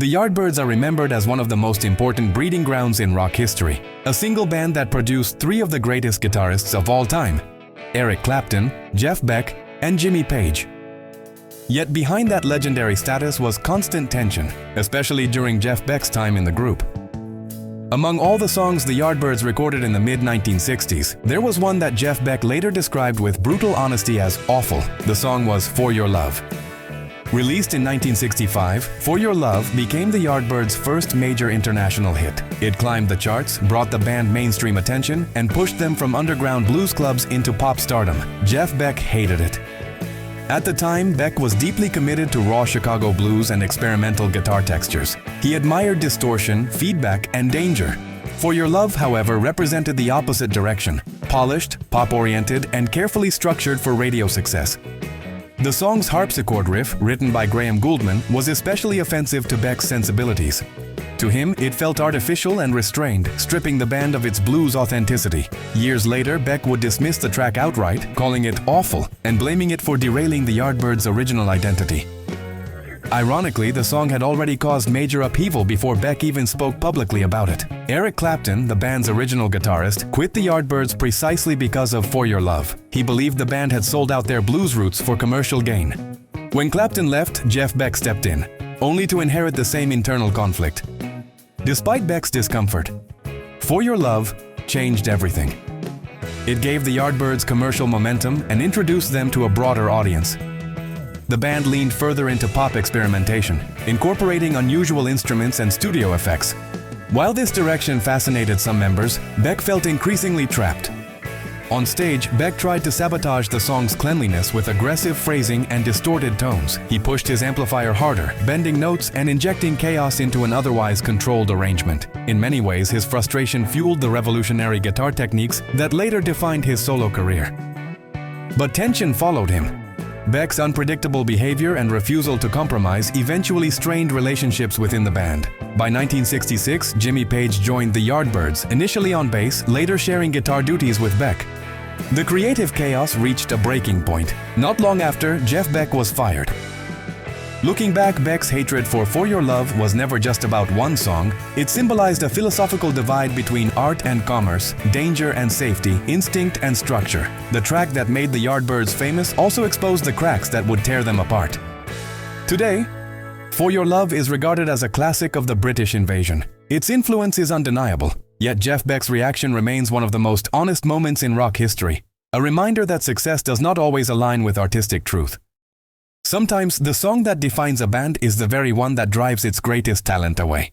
The Yardbirds are remembered as one of the most important breeding grounds in rock history, a single band that produced three of the greatest guitarists of all time: Eric Clapton, Jeff Beck, and Jimmy Page. Yet behind that legendary status was constant tension, especially during Jeff Beck's time in the group. Among all the songs the Yardbirds recorded in the mid-1960s, there was one that Jeff Beck later described with brutal honesty as awful. The song was For Your Love. Released in 1965, For Your Love became the Yardbirds' first major international hit. It climbed the charts, brought the band mainstream attention, and pushed them from underground blues clubs into pop stardom. Jeff Beck hated it. At the time, Beck was deeply committed to raw Chicago blues and experimental guitar textures. He admired distortion, feedback, and danger. For Your Love, however, represented the opposite direction: polished, pop-oriented, and carefully structured for radio success. The song's harpsichord riff, written by Graham Gouldman, was especially offensive to Beck's sensibilities. To him, it felt artificial and restrained, stripping the band of its blues authenticity. Years later, Beck would dismiss the track outright, calling it awful and blaming it for derailing the Yardbirds' original identity. Ironically, the song had already caused major upheaval before Beck even spoke publicly about it. Eric Clapton, the band's original guitarist, quit the Yardbirds precisely because of For Your Love. He believed the band had sold out their blues roots for commercial gain. When Clapton left, Jeff Beck stepped in, only to inherit the same internal conflict. Despite Beck's discomfort, For Your Love changed everything. It gave the Yardbirds commercial momentum and introduced them to a broader audience. The band leaned further into pop experimentation, incorporating unusual instruments and studio effects. While this direction fascinated some members, Beck felt increasingly trapped. On stage, Beck tried to sabotage the song's cleanliness with aggressive phrasing and distorted tones. He pushed his amplifier harder, bending notes and injecting chaos into an otherwise controlled arrangement. In many ways, his frustration fueled the revolutionary guitar techniques that later defined his solo career. But tension followed him. Beck's unpredictable behavior and refusal to compromise eventually strained relationships within the band. By 1966, Jimmy Page joined the Yardbirds, initially on bass, later sharing guitar duties with Beck. The creative chaos reached a breaking point. Not long after, Jeff Beck was fired. Looking back, Beck's hatred for Your Love was never just about one song. It symbolized a philosophical divide between art and commerce, danger and safety, instinct and structure. The track that made the Yardbirds famous also exposed the cracks that would tear them apart. Today, For Your Love is regarded as a classic of the British invasion. Its influence is undeniable, yet Jeff Beck's reaction remains one of the most honest moments in rock history, a reminder that success does not always align with artistic truth. Sometimes the song that defines a band is the very one that drives its greatest talent away.